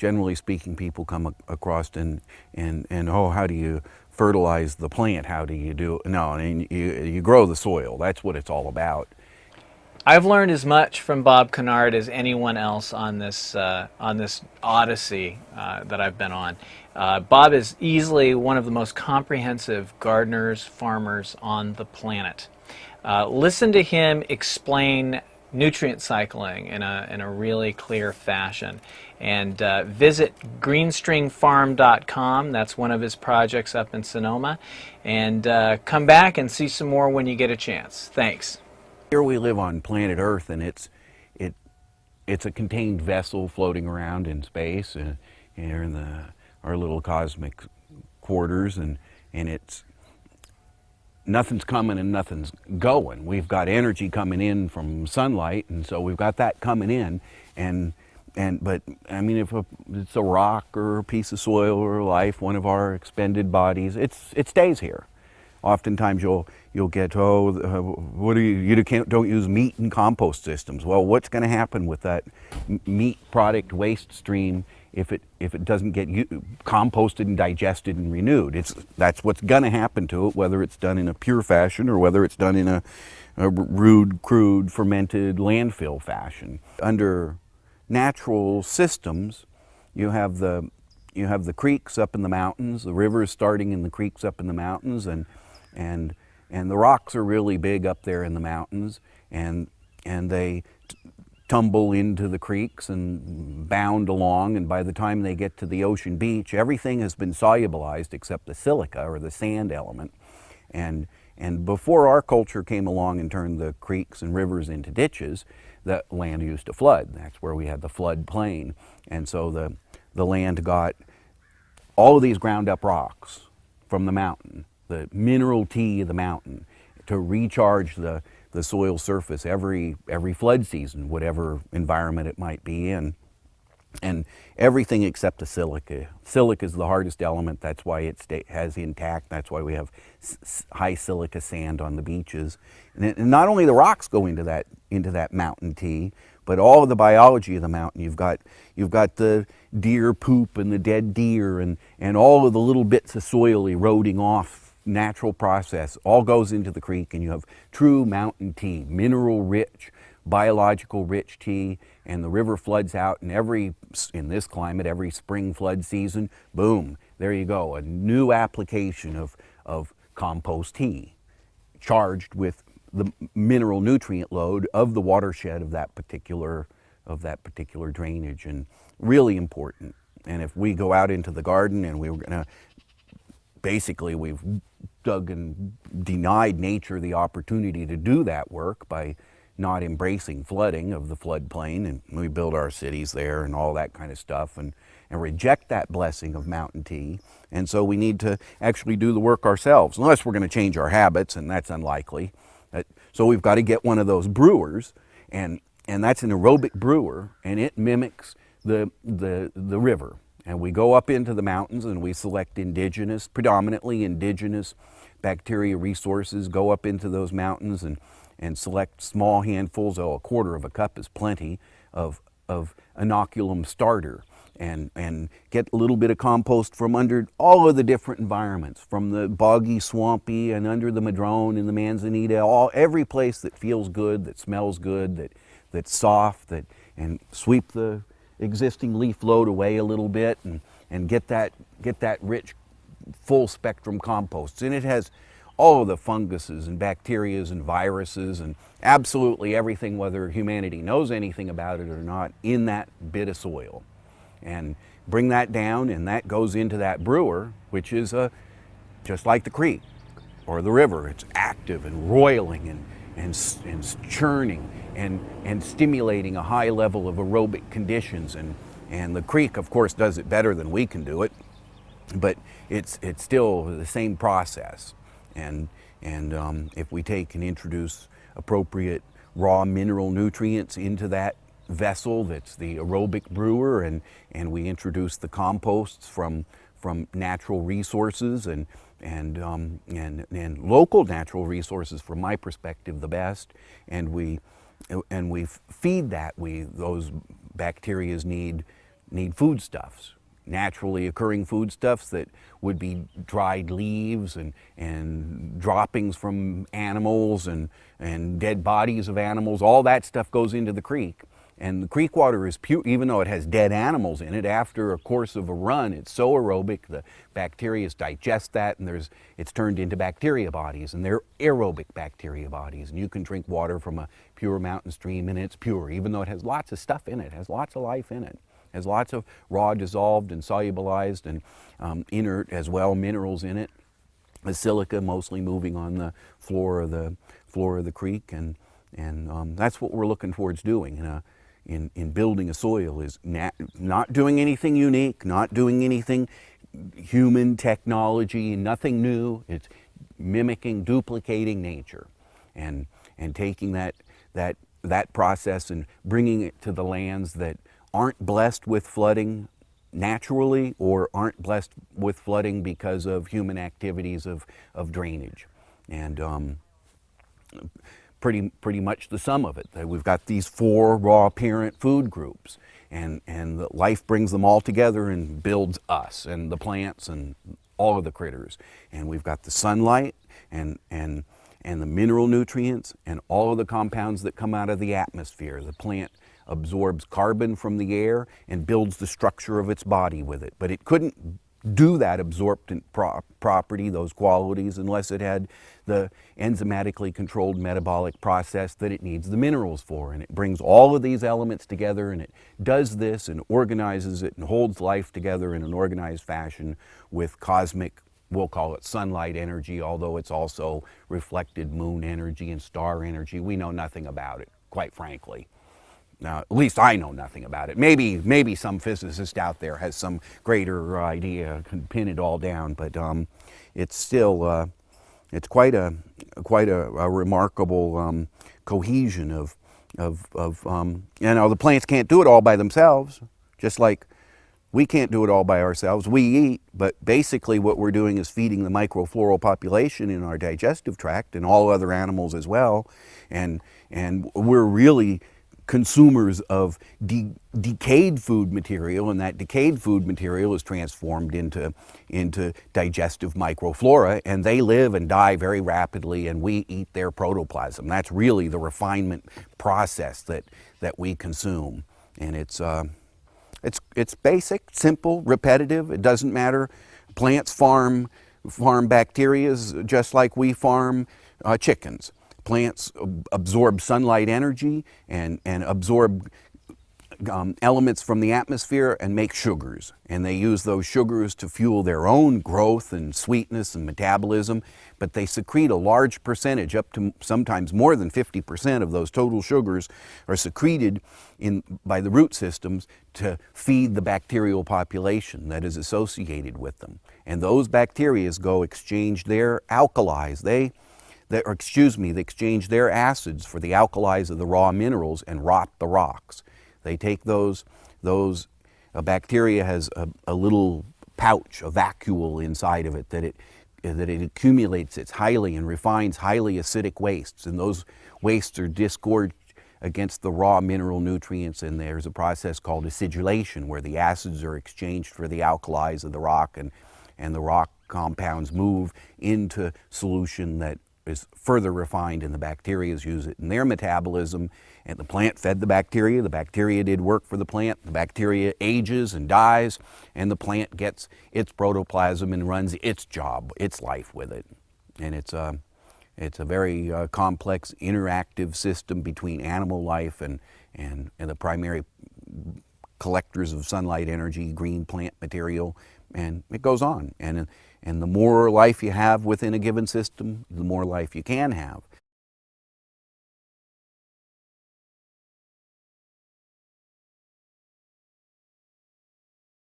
generally speaking, people come across and oh, how do you fertilize the plant? How do you do it? No, I mean, you grow the soil. That's what it's all about. I've learned as much from Bob Kennard as anyone else on this odyssey that I've been on. Bob is easily one of the most comprehensive gardeners, farmers on the planet. Listen to him explain nutrient cycling in a really clear fashion. And visit greenstringfarm.com. That's one of his projects up in Sonoma. And come back and see some more when you get a chance. Thanks. Here we live on planet Earth, and it's a contained vessel floating around in space, and here in our little cosmic quarters, and it's nothing's coming and nothing's going. We've got energy coming in from sunlight, and so we've got that coming in, but I mean, if it's a rock or a piece of soil or life, one of our expended bodies, it stays here. Oftentimes you'll get, what do you don't use meat in compost systems. Well, what's going to happen with that meat product waste stream if it doesn't get composted and digested and renewed? That's what's going to happen to it, whether it's done in a pure fashion or whether it's done in a rude, crude, fermented landfill fashion. Under natural systems, you have the creeks up in the mountains, the rivers starting in the creeks up in the mountains, and the rocks are really big up there in the mountains, and they tumble into the creeks and bound along, and by the time they get to the ocean beach, everything has been solubilized except the silica or the sand element. And before our culture came along and turned the creeks and rivers into ditches, the land used to flood. That's where we had the flood plain. And so the land got all of these ground up rocks from the mountain, the mineral tea of the mountain, to recharge the soil surface every flood season, whatever environment it might be in. And everything except the silica. Silica is the hardest element. That's why it has intact. That's why we have high silica sand on the beaches. And not only the rocks go into that mountain tea, but all of the biology of the mountain. You've got the deer poop and the dead deer and all of the little bits of soil eroding off. Natural process all goes into the creek, and you have true mountain tea, mineral rich, biological rich tea. And the river floods out, and in this climate, every spring flood season, boom, there you go, a new application of compost tea, charged with the mineral nutrient load of the watershed of that particular drainage, and really important. And if we go out into the garden and we're gonna, basically we've dug and denied nature the opportunity to do that work by not embracing flooding of the floodplain, and we build our cities there and all that kind of stuff, and reject that blessing of mountain tea. And so we need to actually do the work ourselves, unless we're going to change our habits, and that's unlikely. So we've got to get one of those brewers, and that's an aerobic brewer, and it mimics the river. And we go up into the mountains and we select predominantly indigenous bacteria resources, go up into those mountains and select small handfuls, a quarter of a cup is plenty, of inoculum starter, and get a little bit of compost from under all of the different environments, from the boggy, swampy, and under the madrone and the manzanita, every place that feels good, that smells good, that's soft, and sweep the existing leaf load away a little bit, and get that rich, full spectrum compost. And it has all of the funguses and bacterias and viruses and absolutely everything, whether humanity knows anything about it or not, in that bit of soil. And bring that down, and that goes into that brewer, which is just like the creek or the river. It's active and roiling and churning and stimulating a high level of aerobic conditions. And the creek, of course, does it better than we can do it, but it's still the same process. And if we take and introduce appropriate raw mineral nutrients into that vessel that's the aerobic brewer, and we introduce the composts from natural resources and local natural resources, from my perspective, the best, and we feed that. Those bacteria need need foodstuffs, naturally occurring foodstuffs that would be dried leaves and droppings from animals and dead bodies of animals. All that stuff goes into the creek. And the creek water is pure, even though it has dead animals in it. After a course of a run, it's so aerobic, the bacteria digest that, and it's turned into bacteria bodies, and they're aerobic bacteria bodies. And you can drink water from a pure mountain stream, and it's pure, even though it has lots of stuff in it, it has lots of life in it. It has lots of raw, dissolved, and solubilized, and inert as well, minerals in it. The silica mostly moving on the floor of the creek, and that's what we're looking towards doing. In building a soil is not doing anything unique, not doing anything human technology, nothing new. It's mimicking, duplicating nature, and taking that process and bringing it to the lands that aren't blessed with flooding naturally or aren't blessed with flooding because of human activities of drainage. And pretty much the sum of it. We've got these 4 raw parent food groups, and life brings them all together and builds us and the plants and all of the critters. And we've got the sunlight and the mineral nutrients and all of the compounds that come out of the atmosphere. The plant absorbs carbon from the air and builds the structure of its body with it. But it couldn't do that absorptant property, those qualities, unless it had the enzymatically controlled metabolic process that it needs the minerals for. And it brings all of these elements together, and it does this and organizes it and holds life together in an organized fashion with cosmic, we'll call it sunlight energy, although it's also reflected moon energy and star energy. We know nothing about it, quite frankly. Now, at least I know nothing about it. Maybe some physicist out there has some greater idea, can pin it all down. But it's still it's quite a remarkable cohesion of the plants can't do it all by themselves, just like we can't do it all by ourselves. We eat, but basically what we're doing is feeding the microfloral population in our digestive tract and all other animals as well, and we're really consumers of decayed food material, and that decayed food material is transformed into digestive microflora, and they live and die very rapidly, and we eat their protoplasm. That's really the refinement process that we consume, and it's basic, simple, repetitive. It doesn't matter. Plants farm bacteria just like we farm chickens. Plants absorb sunlight energy and absorb elements from the atmosphere and make sugars. And they use those sugars to fuel their own growth and sweetness and metabolism, but they secrete a large percentage, up to sometimes more than 50% of those total sugars are secreted by the root systems to feed the bacterial population that is associated with them. And those bacteria go exchange their alkalis. They exchange their acids for the alkalis of the raw minerals and rot the rocks. They take a bacteria has a little pouch, a vacuole inside of it that it accumulates its highly and refines highly acidic wastes, and those wastes are disgorged against the raw mineral nutrients, and there's a process called acidulation where the acids are exchanged for the alkalis of the rock, and the rock compounds move into solution that is further refined, and the bacteria use it in their metabolism, and the plant fed the bacteria did work for the plant, the bacteria ages and dies, and the plant gets its protoplasm and runs its job, its life with it. And it's a very complex interactive system between animal life and the primary collectors of sunlight energy, green plant material, and it goes on. And the more life you have within a given system, the more life you can have.